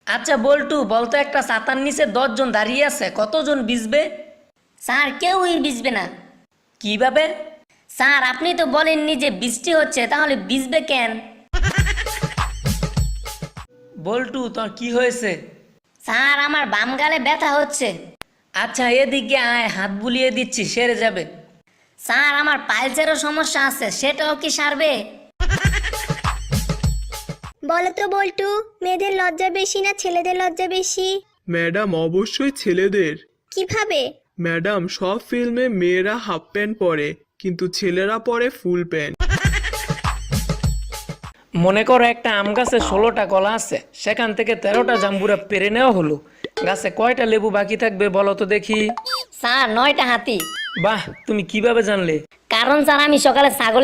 আচ্ছা বল্টু, বলতো একটা ছাতার নিচে 10 জন দাঁড়িয়ে আছে, কতজন ভিজবে? স্যার কেউই ভিজবে না। কিভাবে? স্যার আপনি তো বলেননি যে বৃষ্টি হচ্ছে, তাহলে ভিজবে কেন? বল্টু, তোর কি হয়েছে? স্যার আমার বাম গালে ব্যথা হচ্ছে। আচ্ছা এদিকে আয়, হাত বুলিয়ে দিচ্ছি, সেরে যাবে। স্যার আমার পাইলসেরও সমস্যা আছে, সেটাও কি সারবে? বলো তো বল্টু, মেয়েদের লজ্জা বেশি না ছেলেদের লজ্জা বেশি? ম্যাডাম অবশ্যই ছেলেদের। কিভাবে? ম্যাডাম সব ফিল্মে মেয়েরা হাফ প্যান্ট পরে, কিন্তু ছেলেরা পরে ফুল প্যান্ট। মনে করো একটা আম গাছে 16টা কলা আছে, সেখান থেকে 13টা জাম্বুরা পেরে নেওয়া হলো। গাছে কয়টা লেবু বাকি থাকবে বলো তো দেখি? স্যার 9টা হাতি। বাহ, তুমি কিভাবে জানলে? কারণ স্যার আমি সকালে ছাগলের